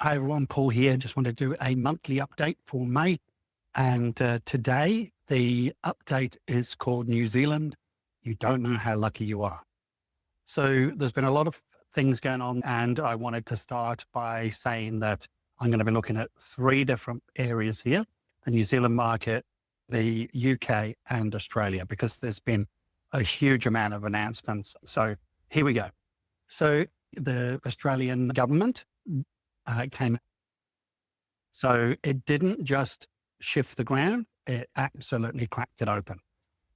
Hi everyone, Paul here. Just want to do a monthly update for May. And today the update is called New Zealand. You don't know how lucky you are. So there's been a lot of things going on, and I wanted to start by saying that I'm going to be looking at three different areas here: the New Zealand market, the UK, and Australia, because there's been a huge amount of announcements. So here we go. So the Australian government came. So it didn't just shift the ground, it absolutely cracked it open.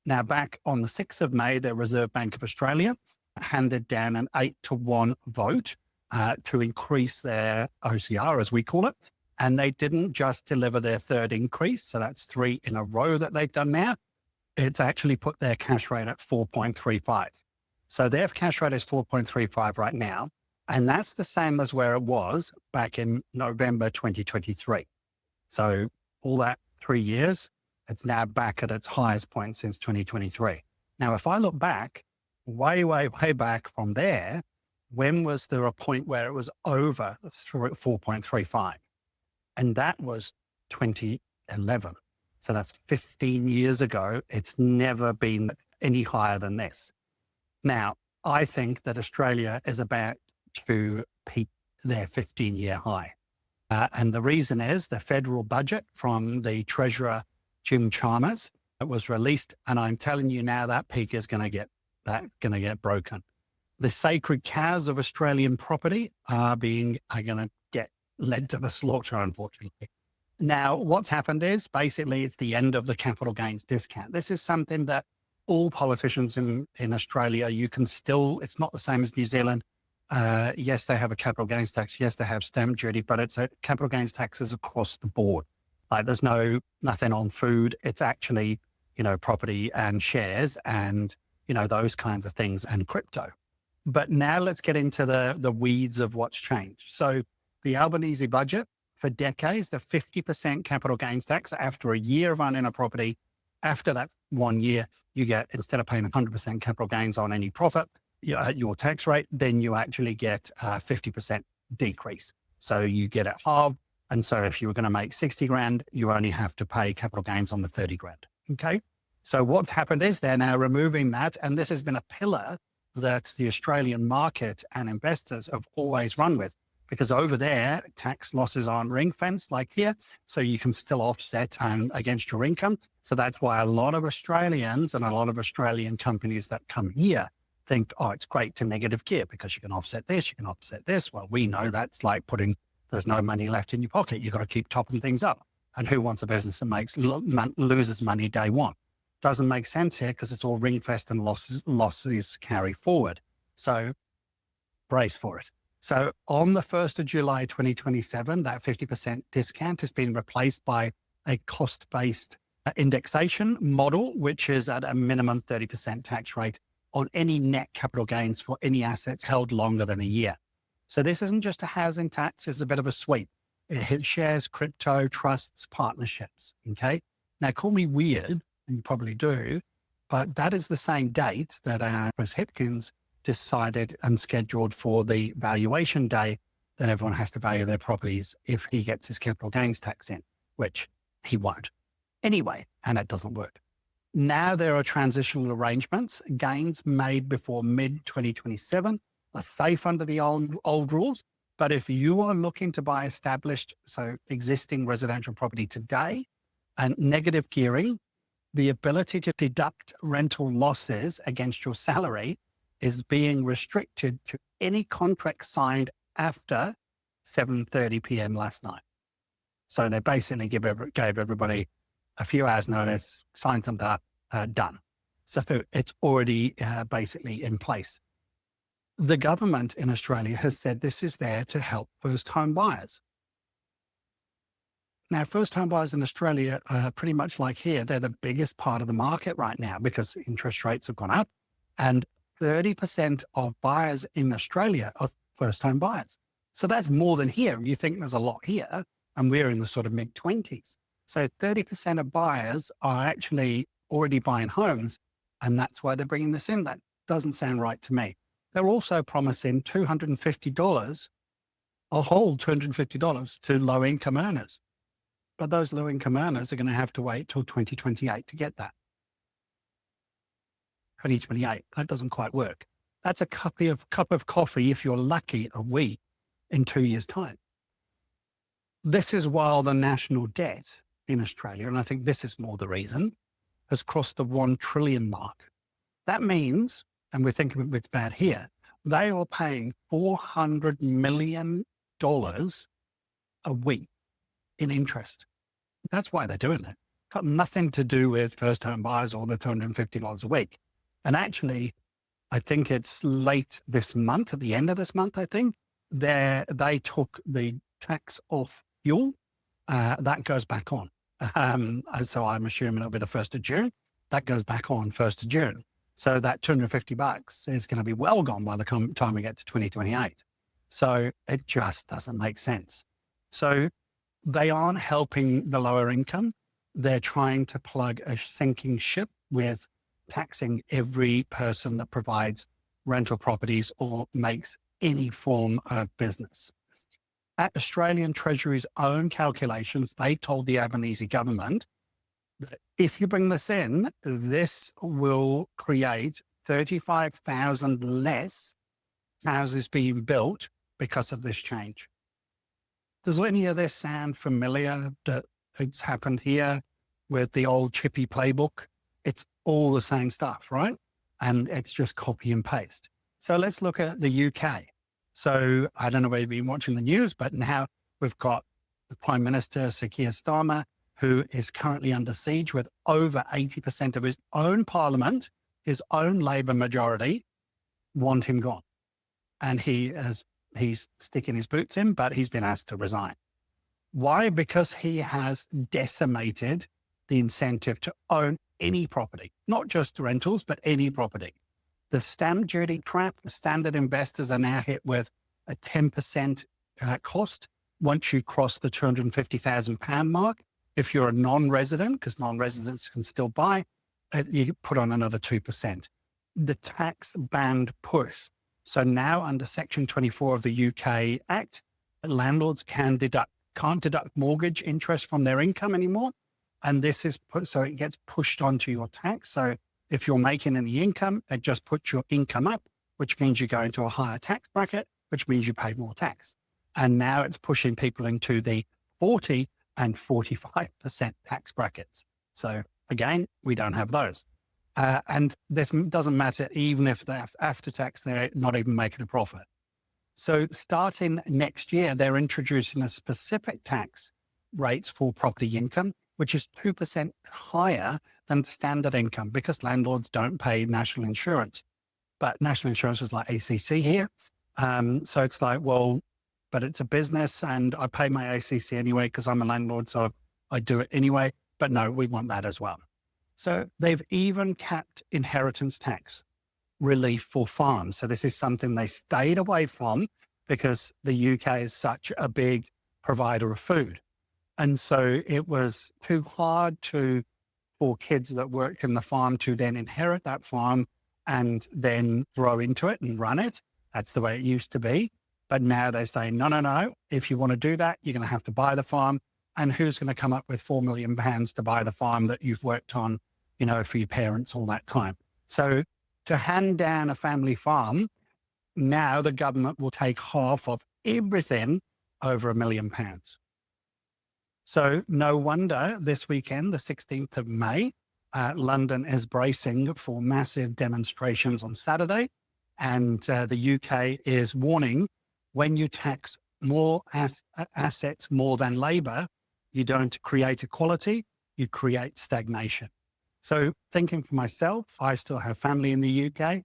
Now, back on the 6th of May, the Reserve Bank of Australia handed down an 8-1 vote to increase their OCR, as we call it. And they didn't just deliver their third increase. So that's 3 in a row that they've done now. It's actually put their cash rate at 4.35. So their cash rate is 4.35 right now. And that's the same as where it was back in November 2023. So all that 3 years, it's now back at its highest point since 2023. Now, if I look back, way back from there, when was there a point where it was over 4.35? And that was 2011. So that's 15 years ago. It's never been any higher than this. Now, I think that Australia is about to peak their 15-year high. And the reason is the federal budget from the Treasurer, Jim Chalmers, it was released. And I'm telling you now that peak is going to get broken. The sacred cows of Australian property are going to get led to the slaughter, unfortunately. Now, what's happened is basically it's the end of the capital gains discount. This is something that all politicians in Australia, you can still, it's not the same as New Zealand. Yes, they have a capital gains tax. Yes, they have stamp duty, but it's a capital gains taxes across the board. Like there's nothing on food. It's actually, property and shares and, those kinds of things and crypto. But now let's get into the weeds of what's changed. So the Albanese budget for decades, the 50% capital gains tax after a year of owning a property, after that 1 year, you get, instead of paying 100% capital gains on any profit, your tax rate, then you actually get a 50% decrease. So you get it halved. And so if you were going to make 60 grand, you only have to pay capital gains on the 30 grand. Okay. So what's happened is they're now removing that. And this has been a pillar that the Australian market and investors have always run with, because over there, tax losses aren't ring fenced like here. So you can still offset against your income. So that's why a lot of Australians and a lot of Australian companies that come here think, oh, it's great to negative gear because you can offset this, you can offset this. Well, we know that's like there's no money left in your pocket. You've got to keep topping things up. And who wants a business that loses money day one? Doesn't make sense here because it's all ring-fenced and losses carry forward. So brace for it. So on the 1st of July, 2027, that 50% discount has been replaced by a cost-based indexation model, which is at a minimum 30% tax rate on any net capital gains for any assets held longer than a year. So this isn't just a housing tax, it's a bit of a sweep. It hits shares, crypto, trusts, partnerships, okay? Now call me weird, and you probably do, but that is the same date that Chris Hipkins decided and scheduled for the valuation day that everyone has to value their properties if he gets his capital gains tax in, which he won't. Anyway, and it doesn't work. Now there are transitional arrangements. Gains made before mid-2027 are safe under the old rules. But if you are looking to buy existing residential property today and negative gearing, the ability to deduct rental losses against your salary is being restricted to any contract signed after 7:30 p.m. last night. So they basically gave everybody a few hours notice, sign something up, done. So it's already basically in place. The government in Australia has said this is there to help first home buyers. Now, first home buyers in Australia are pretty much like here. They're the biggest part of the market right now because interest rates have gone up, and 30% of buyers in Australia are first home buyers. So that's more than here. You think there's a lot here, and we're in the sort of mid-20s. So 30% of buyers are actually already buying homes, and that's why they're bringing this in. That doesn't sound right to me. They're also promising $250 a whole $250 to low income earners. But those low income earners are going to have to wait till 2028 to get that. 2028, that doesn't quite work. That's a cup of coffee, if you're lucky, a week in 2 years' time. This is while the national debt in Australia, and I think this is more the reason, has crossed the 1 trillion mark. That means, and we're thinking it's bad here, they are paying $400 million a week in interest. That's why they're doing it. Got nothing to do with first home buyers or the $250 a week. And actually, I think it's late this month, at the end of this month, I think, they took the tax off fuel. That goes back on. So I'm assuming it'll be the 1st of June. That goes back on 1st of June. So that $250 is going to be well gone by the time we get to 2028. So it just doesn't make sense. So they aren't helping the lower income. They're trying to plug a sinking ship with taxing every person that provides rental properties or makes any form of business. At Australian Treasury's own calculations, they told the Albanese government that if you bring this in, this will create 35,000 less houses being built because of this change. Does any of this sound familiar that it's happened here with the old chippy playbook? It's all the same stuff, right? And it's just copy and paste. So let's look at the UK. So I don't know whether you've been watching the news, but now we've got the Prime Minister, Sir Keir Starmer, who is currently under siege with over 80% of his own parliament, his own Labour majority, want him gone. And he's sticking his boots in, but he's been asked to resign. Why? Because he has decimated the incentive to own any property, not just rentals, but any property. The stamp duty trap, the standard investors are now hit with a 10% cost once you cross the £250,000 mark. If you're a non-resident, because non-residents can still buy, you put on another 2%. The tax band push. So now under Section 24 of the UK Act, landlords can't deduct mortgage interest from their income anymore. And this is so it gets pushed onto your tax. So if you're making any income, it just puts your income up, which means you go into a higher tax bracket, which means you pay more tax. And now it's pushing people into the 40 and 45% tax brackets. So again, we don't have those. And this doesn't matter even if they're after tax, they're not even making a profit. So starting next year, they're introducing a specific tax rates for property income, which is 2% higher than standard income because landlords don't pay national insurance. But national insurance is like ACC here. So it's like, well, but it's a business and I pay my ACC anyway because I'm a landlord, so I do it anyway. But no, we want that as well. So they've even capped inheritance tax relief for farms. So this is something they stayed away from because the UK is such a big provider of food. And so it was too hard for kids that worked in the farm to then inherit that farm and then grow into it and run it. That's the way it used to be. But now they say, no. If you want to do that, you're going to have to buy the farm. And who's going to come up with £4 million to buy the farm that you've worked on, for your parents all that time? So to hand down a family farm, now the government will take half of everything over £1 million. So no wonder this weekend, the 16th of May, London is bracing for massive demonstrations on Saturday. And the UK is warning, when you tax more assets more than labour, you don't create equality, you create stagnation. So thinking for myself, I still have family in the UK.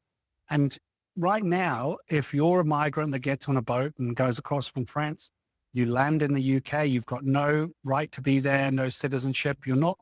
And right now, if you're a migrant that gets on a boat and goes across from France, you land in the UK, you've got no right to be there, no citizenship. You're not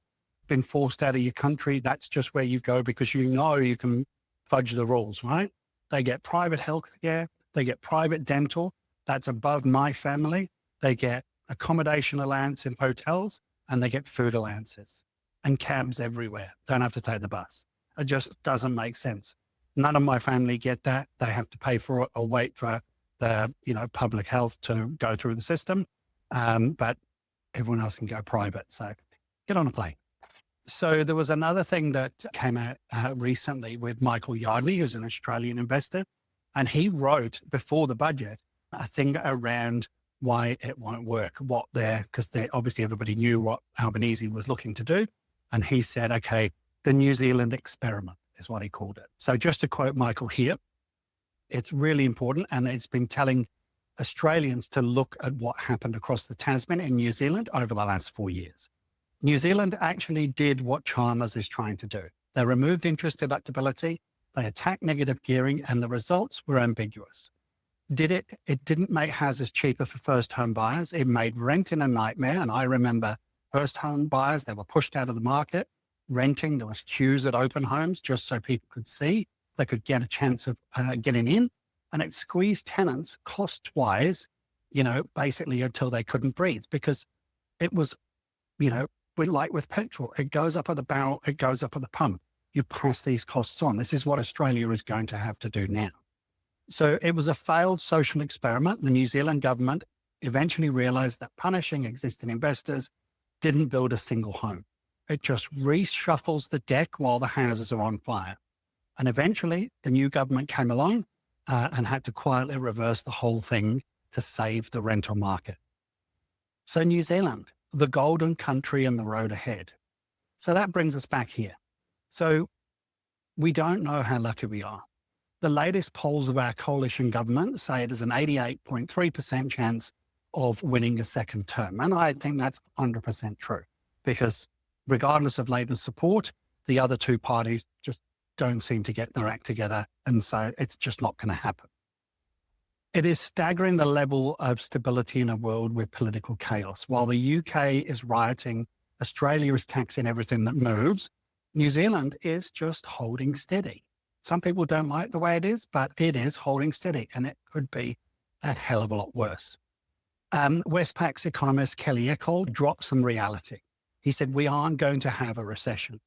been forced out of your country. That's just where you go because you can fudge the rules, right? They get private health care. They get private dental. That's above my family. They get accommodation allowance in hotels and they get food allowances and cabs everywhere. Don't have to take the bus. It just doesn't make sense. None of my family get that. They have to pay for it or wait for the, public health to go through the system. But everyone else can go private. So get on a plane. So there was another thing that came out recently with Michael Yardney, who's an Australian investor. And he wrote before the budget a thing around why it won't work, because obviously everybody knew what Albanese was looking to do. And he said, okay, the New Zealand experiment is what he called it. So just to quote Michael here, it's really important. And it's been telling Australians to look at what happened across the Tasman in New Zealand over the last 4 years. New Zealand actually did what Chalmers is trying to do. They removed interest deductibility, they attacked negative gearing, and the results were ambiguous. It didn't make houses cheaper for first home buyers. It made renting a nightmare. And I remember first home buyers, they were pushed out of the market. Renting, there was queues at open homes just so people could see. They could get a chance of getting in. And it squeezed tenants cost-wise, basically until they couldn't breathe, because it was, like with petrol, it goes up at the barrel, it goes up at the pump. You pass these costs on. This is what Australia is going to have to do now. So it was a failed social experiment. The New Zealand government eventually realized that punishing existing investors didn't build a single home. It just reshuffles the deck while the houses are on fire. And eventually the new government came along and had to quietly reverse the whole thing to save the rental market. So New Zealand, the golden country and the road ahead. So that brings us back here. So we don't know how lucky we are. The latest polls of our coalition government say it is an 88.3% chance of winning a second term. And I think that's 100% true, because regardless of Labor's support, the other two parties just don't seem to get their act together. And so it's just not going to happen. It is staggering the level of stability in a world with political chaos. While the UK is rioting, Australia is taxing everything that moves, New Zealand is just holding steady. Some people don't like the way it is, but it is holding steady, and it could be a hell of a lot worse. Westpac's economist Kelly Echold dropped some reality. He said, we aren't going to have a recession.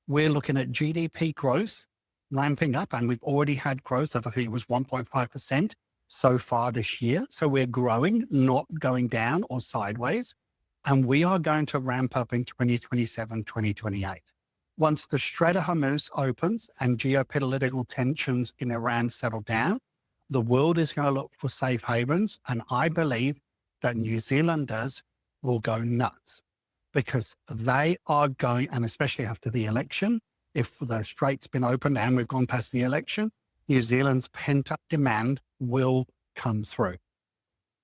We're looking at GDP growth ramping up, and we've already had growth of, I think it was 1.5% so far this year. So we're growing, not going down or sideways. And we are going to ramp up in 2027, 2028. Once the Strait of Hormuz opens and geopolitical tensions in Iran settle down, the world is going to look for safe havens. And I believe that New Zealanders will go nuts, because they are going, and especially after the election, if the strait's been opened and we've gone past the election, New Zealand's pent-up demand will come through.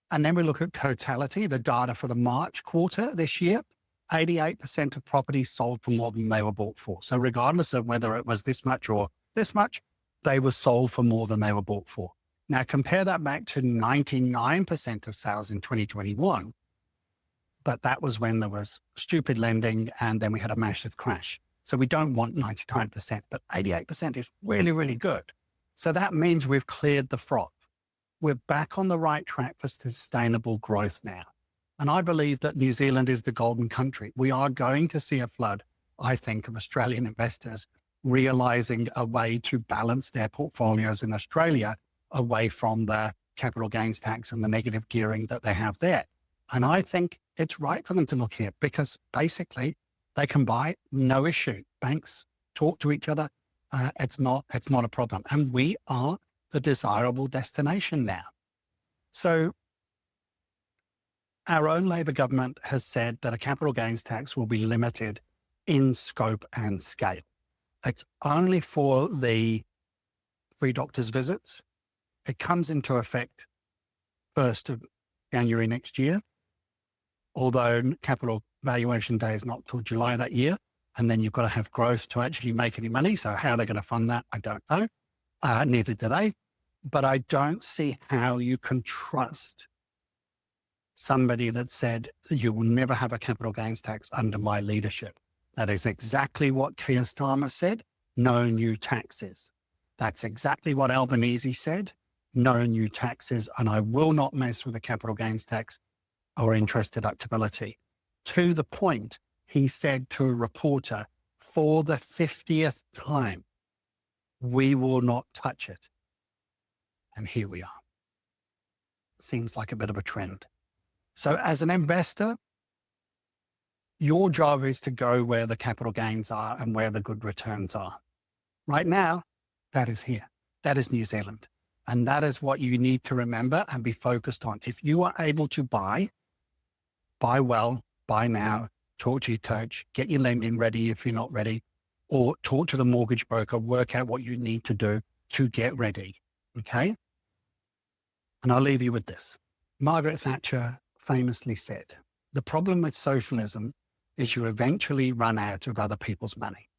And then we look at totality, the data for the March quarter this year. 88% of properties sold for more than they were bought for. So regardless of whether it was this much or this much, they were sold for more than they were bought for. Now compare that back to 99% of sales in 2021, but that was when there was stupid lending and then we had a massive crash. So we don't want 99%, but 88% is really, really good. So that means we've cleared the froth. We're back on the right track for sustainable growth now. And I believe that New Zealand is the golden country. We are going to see a flood, I think, of Australian investors realizing a way to balance their portfolios in Australia away from the capital gains tax and the negative gearing that they have there. And I think it's right for them to look here, because basically they can buy, no issue. Banks talk to each other. It's not a problem. And we are the desirable destination now. So our own Labor government has said that a capital gains tax will be limited in scope and scale. It's only for the free doctor's visits. It comes into effect 1st of January next year, although capital valuation day is not till July that year. And then you've got to have growth to actually make any money. So how they're going to fund that, I don't know. Neither do they. But I don't see how you can trust somebody that said, you will never have a capital gains tax under my leadership. That is exactly what Keir Starmer said, no new taxes. That's exactly what Albanese said, no new taxes, and I will not mess with a capital gains tax or interest deductibility. To the point, he said to a reporter, for the 50th time, we will not touch it. And here we are. seems like a bit of a trend. So as an investor, your job is to go where the capital gains are and where the good returns are. Right now, that is here. That is New Zealand. And that is what you need to remember and be focused on. If you are able to buy well, buy now, talk to your coach, get your lending ready if you're not ready, or talk to the mortgage broker, work out what you need to do to get ready. Okay? And I'll leave you with this. Margaret Thatcher famously said, the problem with socialism is you eventually run out of other people's money.